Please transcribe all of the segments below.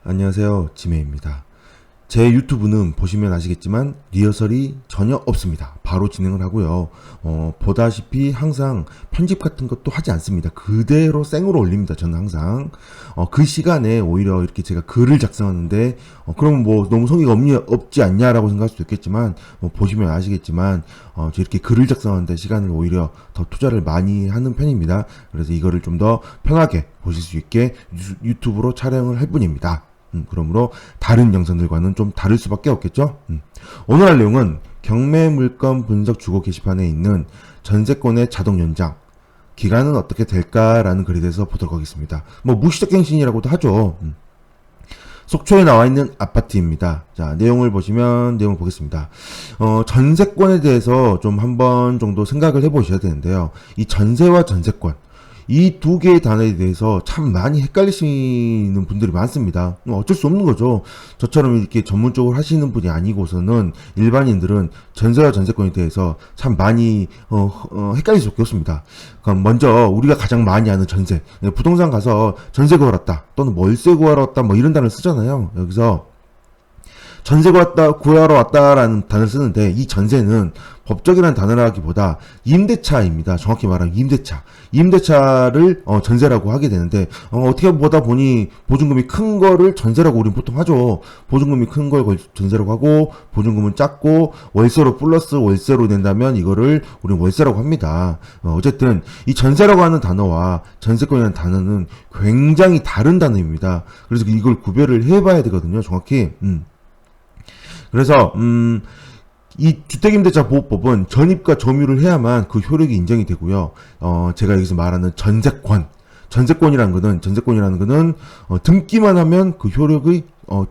안녕하세요, 지메입니다. 제 유튜브는 보시면 아시겠지만 리허설이 전혀 없습니다. 바로 진행을 하고요. 보다시피 항상 편집 같은 것도 하지 않습니다. 그대로 생으로 올립니다. 저는 항상 그 시간에 오히려 이렇게 제가 글을 작성하는데 그러면 뭐 너무 성의가 없지 않냐라고 생각할 수도 있겠지만 보시면 아시겠지만 저 이렇게 글을 작성하는데 시간을 오히려 더 투자를 많이 하는 편입니다. 그래서 이거를 좀 더 편하게 보실 수 있게 유튜브로 촬영을 할 뿐입니다. 그러므로 다른 영상들과는 좀 다를 수밖에 없겠죠. 오늘 할 내용은 경매 물건 분석 주거 게시판에 있는 전세권의 자동 연장 기간은 어떻게 될까라는 글에 대해서 보도록 하겠습니다. 뭐 무시적 갱신이라고도 하죠. 속초에 나와 있는 아파트입니다. 자, 내용을 보겠습니다. 전세권에 대해서 좀 한번 정도 생각을 해보셔야 되는데요. 이 전세와 전세권, 이 두 개의 단어에 대해서 참 많이 헷갈리시는 분들이 많습니다. 어쩔 수 없는 거죠. 저처럼 이렇게 전문적으로 하시는 분이 아니고서는 일반인들은 전세와 전세권에 대해서 참 많이 헷갈릴 수밖에 없습니다. 그럼 먼저 우리가 가장 많이 아는 전세, 부동산 가서 전세 구하러 또는 월세 구하러 왔다 뭐 이런 단어를 쓰잖아요. 여기서 전세 구하러 왔다라는 단어를 쓰는데 이 전세는 법적이라는 단어라기보다 임대차입니다. 정확히 말하면 임대차를 전세라고 하게 되는데 어떻게 보다 보니 보증금이 큰 거를 전세라고 우리는 보통 하죠. 보증금이 큰 걸 전세라고 하고 보증금은 작고 월세로 플러스 월세로 낸다면 이거를 우리는 월세라고 합니다. 어쨌든 이 전세라고 하는 단어와 전세권이라는 단어는 굉장히 다른 단어입니다. 그래서 이걸 구별을 해봐야 되거든요. 정확히. 그래서 이 주택임대차보호법은 전입과 점유를 해야만 그 효력이 인정이 되고요. 제가 여기서 말하는 전세권이라는 거는 등기만 하면 그 효력이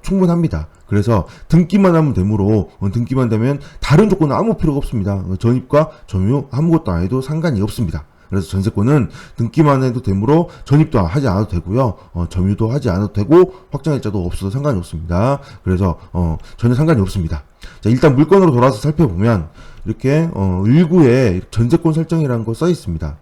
충분합니다. 그래서 등기만 하면 되므로 등기만 되면 다른 조건은 아무 필요가 없습니다. 전입과 점유 아무것도 안 해도 상관이 없습니다. 그래서 전세권은 등기만 해도 되므로 전입도 하지 않아도 되고요. 점유도 하지 않아도 되고 확정일자도 없어도 상관이 없습니다. 그래서 전혀 상관이 없습니다. 자, 일단 물건으로 돌아와서 살펴보면 이렇게 일구에 전세권 설정이라는 거 써 있습니다.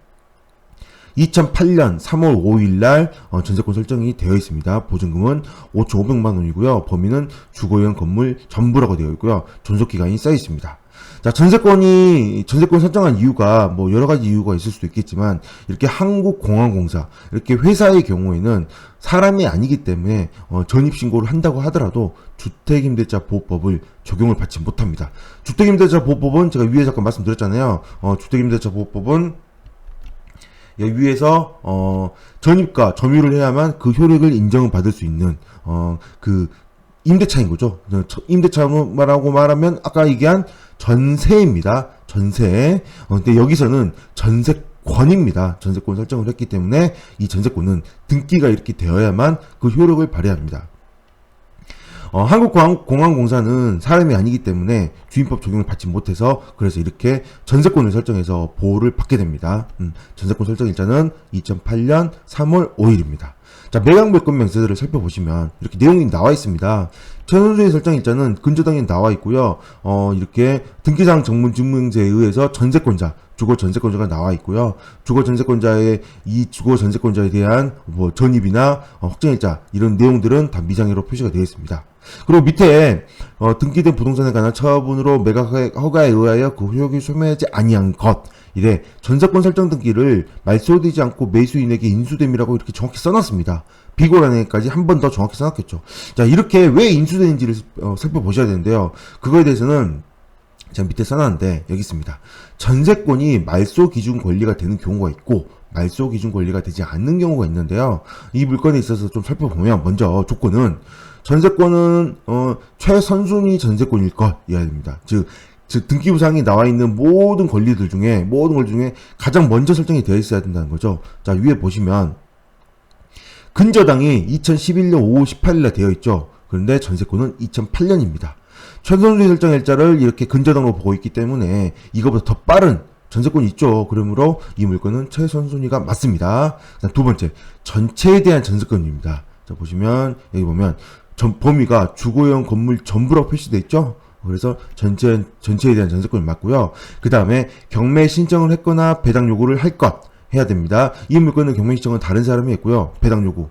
2008년 3월 5일 날 전세권 설정이 되어 있습니다. 보증금은 5,500만 원이고요. 범위는 주거용 건물 전부라고 되어 있고요. 존속기간이 써 있습니다. 자, 전세권 설정한 이유가 뭐 여러 가지 이유가 있을 수도 있겠지만 이렇게 한국공항공사 이렇게 회사의 경우에는 사람이 아니기 때문에 전입신고를 한다고 하더라도 주택임대차보호법을 적용을 받지 못합니다. 주택임대차보호법은 제가 위에 잠깐 말씀드렸잖아요. 주택임대차보호법은 여기 위에서 전입과 점유를 해야만 그 효력을 인정을 받을 수 있는 그 임대차인 거죠. 임대차라고 말하면 아까 얘기한 전세입니다. 전세. 근데 여기서는 전세권입니다. 전세권 설정을 했기 때문에 이 전세권은 등기가 이렇게 되어야만 그 효력을 발휘합니다. 한국공항공사는 사람이 아니기 때문에 주임법 적용을 받지 못해서 그래서 이렇게 전세권을 설정해서 보호를 받게 됩니다. 전세권 설정 일자는 2008년 3월 5일입니다. 자, 매각물건 명세서를 살펴보시면 이렇게 내용이 나와 있습니다. 최선수의 설정 일자는 근저당에 나와 있고요. 이렇게 등기사항 정문 증명서에 의해서 주거 전세권자가 나와 있고요. 주거 전세권자에 대한 뭐 전입이나 확정일자 이런 내용들은 다 미장애로 표시가 되어 있습니다. 그리고 밑에 등기된 부동산에 관한 처분으로 매각 허가에 의하여 그 효력이 소멸하지 아니한 것 이래 전세권 설정 등기를 말소되지 않고 매수인에게 인수됨이라고 이렇게 정확히 써놨습니다. 비고란에까지 한 번 더 정확히 써놨겠죠. 자, 이렇게 왜 인수되는지를 살펴보셔야 되는데요. 그거에 대해서는 제가 밑에 써놨는데 여기 있습니다. 전세권이 말소 기준 권리가 되는 경우가 있고 말소 기준 권리가 되지 않는 경우가 있는데요. 이 물건에 있어서 좀 살펴보면 먼저 조건은 전세권은 최선순위 전세권일 것이어야 됩니다. 즉 등기부상에 나와 있는 모든 권리들 중에 가장 먼저 설정이 되어 있어야 된다는 거죠. 자, 위에 보시면 근저당이 2011년 5월 18일에 되어 있죠. 그런데 전세권은 2008년입니다. 최선순위 설정 일자를 이렇게 근저당으로 보고 있기 때문에 이거보다 더 빠른 전세권이 있죠. 그러므로 이 물건은 최선순위가 맞습니다. 두 번째, 전체에 대한 전세권입니다. 자, 보시면 여기 보면 범위가 주거용 건물 전부라고 표시되어 있죠. 그래서 전체에 대한 전세권이 맞고요. 그 다음에 경매 신청을 했거나 배당 요구를 할 것 해야 됩니다. 이 물건은 경매 신청은 다른 사람이 했고요. 배당 요구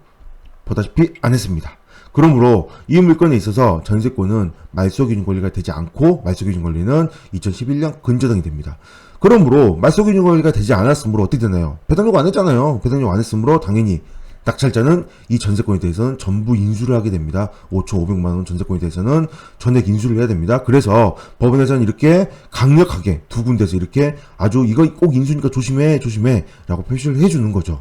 보다시피 안 했습니다. 그러므로 이 물건에 있어서 전세권은 말소기준 권리가 되지 않고 말소기준 권리는 2011년 근저당이 됩니다. 그러므로 말소기준 권리가 되지 않았으므로 어떻게 되나요? 배당 요구 안 했잖아요. 배당 요구 안 했으므로 당연히 낙찰자는 이 전세권에 대해서는 전부 인수를 하게 됩니다. 5,500만원 전세권에 대해서는 전액 인수를 해야 됩니다. 그래서 법원에서는 이렇게 강력하게 두 군데서 이렇게 아주 이거 꼭 인수니까 조심해 라고 표시를 해주는 거죠.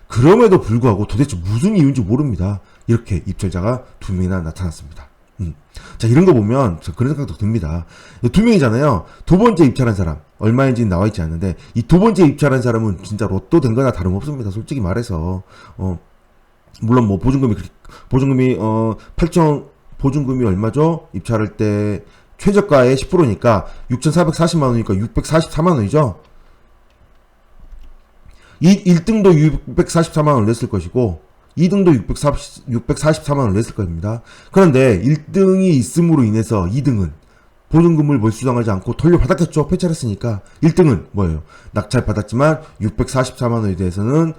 그럼에도 불구하고 도대체 무슨 이유인지 모릅니다. 이렇게 입찰자가 두 명이나 나타났습니다. 자, 이런 거 보면 그런 생각도 듭니다. 두 명이잖아요. 두 번째 입찰한 사람 얼마인지 나와 있지 않는데 이 두 번째 입찰한 사람은 진짜 로또 된 거나 다름없습니다. 솔직히 말해서 물론 뭐 보증금이 8천 보증금이 얼마죠? 입찰할 때 최저가의 10%니까 6,440만 원이니까 644만 원이죠. 이 1등도 644만 원을 냈을 것이고 2등도 644만 원을 냈을 겁니다. 그런데 1등이 있음으로 인해서 2등은 보증금을 몰수당하지 않고 돌려받았겠죠. 폐찰했으니까. 1등은 뭐예요? 낙찰 받았지만 644만 원에 대해서는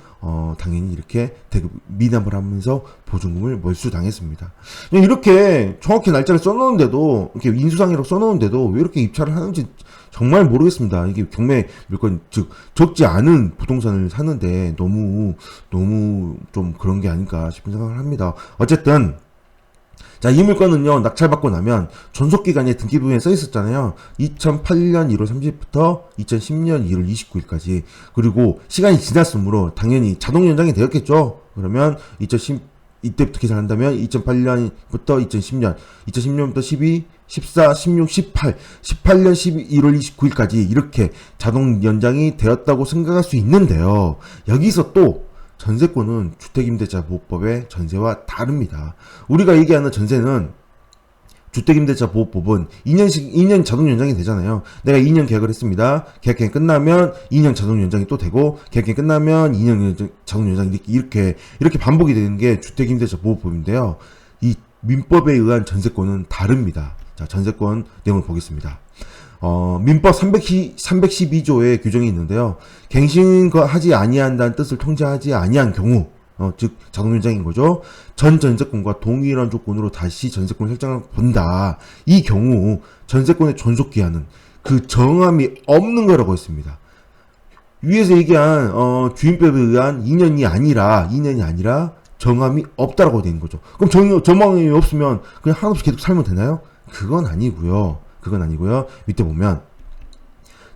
당연히 이렇게 대급 미납을 하면서 보증금을 몰수당했습니다. 이렇게 정확히 날짜를 써놓은데도 이렇게 인수상이라고 써놓은데도 왜 이렇게 입찰을 하는지 정말 모르겠습니다. 이게 경매 물건 즉 적지 않은 부동산을 사는데 너무 좀 그런 게 아닐까 싶은 생각을 합니다. 어쨌든 자, 이 물건은요, 낙찰받고 나면 존속기간에 등기부에 써 있었잖아요. 2008년 1월 30일부터 2010년 1월 29일까지. 그리고 시간이 지났으므로 당연히 자동 연장이 되었겠죠. 그러면 이때부터 계산한다면 2008년부터 2010년부터 12, 14, 16, 18년 1월 29일까지 이렇게 자동 연장이 되었다고 생각할 수 있는데요. 여기서 또 전세권은 주택임대차보호법의 전세와 다릅니다. 우리가 얘기하는 전세는 주택임대차보호법은 2년 자동 연장이 되잖아요. 내가 2년 계약을 했습니다. 계약기간 끝나면 2년 자동 연장이 또 되고 계약기간 끝나면 2년 자동 연장이 이렇게 반복이 되는 게 주택임대차보호법인데요. 이 민법에 의한 전세권은 다릅니다. 자, 전세권 내용을 보겠습니다. 민법 312조의 규정이 있는데요. 갱신하지 아니한다는 뜻을 통지하지 아니한 경우, 즉 자동연장인 거죠. 전 전세권과 동일한 조건으로 다시 전세권을 설정을 본다. 이 경우 전세권의 존속기한은 그 정함이 없는 거라고 했습니다. 위에서 얘기한 주임법에 의한 2년이 아니라 정함이 없다라고 되는 거죠. 그럼 정함이 없으면 그냥 한없이 계속 살면 되나요? 그건 아니고요. 밑에 보면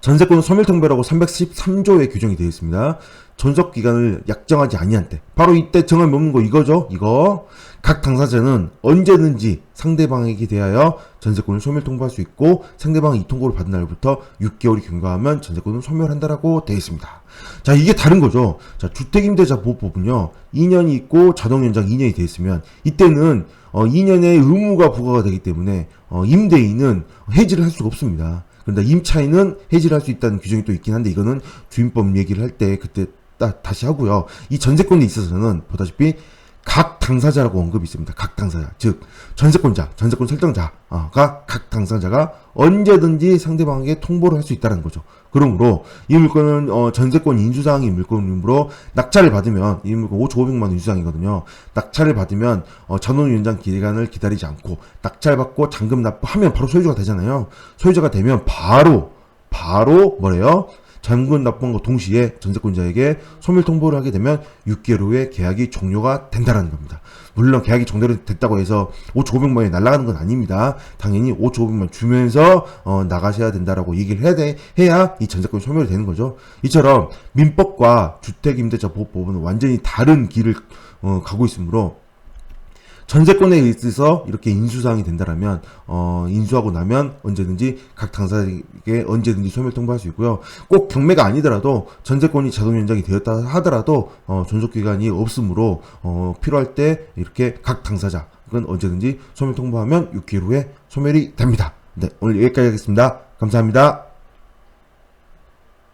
전세권은 소멸통보라고 313조에 규정이 되어 있습니다. 존속기간을 약정하지 아니한 때 바로 이때 정함이 없는 거 이거죠. 이거 각 당사자는 언제든지 상대방에게 대하여 전세권을 소멸통보할 수 있고 상대방이 이 통보를 받은 날부터 6개월이 경과하면 전세권을 소멸한다라고 되어 있습니다. 자, 이게 다른 거죠. 자, 주택임대차보호법은요 2년이 있고 자동연장 2년이 되어 있으면 이때는 2년의 의무가 부과가 되기 때문에 임대인은 해지를 할 수가 없습니다. 그런데 임차인은 해지를 할 수 있다는 규정이 또 있긴 한데 이거는 주임법 얘기를 할 때 그때 다시 하고요. 이 전세권에 있어서는 보다시피 각 당사자라고 언급이 있습니다. 각 당사자, 즉 전세권 설정자가 각 당사자가 언제든지 상대방에게 통보를 할 수 있다는 거죠. 그러므로 이 물건은 전세권 인수사항인 물건이므로 낙찰을 받으면 이 물건 5,500만 원 인수사항이거든요. 낙찰을 받으면 자동 연장 기간을 기다리지 않고 낙찰받고 잔금 납부하면 바로 소유주가 되잖아요. 소유자가 되면 바로 뭐래요? 잔금 납부한 것 동시에 전세권자에게 소멸 통보를 하게 되면 6개월 후에 계약이 종료가 된다는 겁니다. 물론 계약이 종료됐다고 해서 5,500만 원이 날아가는 건 아닙니다. 당연히 5,500만 원 주면서 나가셔야 된다라고 얘기를 해야 이 전세권이 소멸이 되는 거죠. 이처럼 민법과 주택임대차보호법은 완전히 다른 길을 가고 있으므로 전세권에 있어서 이렇게 인수사항이 된다라면 인수하고 나면 언제든지 각 당사자에게 언제든지 소멸 통보할 수 있고요. 꼭 경매가 아니더라도 전세권이 자동 연장이 되었다 하더라도 존속기간이 없으므로 필요할 때 이렇게 각 당사자 그건 언제든지 소멸 통보하면 6개월 후에 소멸이 됩니다. 네, 오늘 여기까지 하겠습니다. 감사합니다.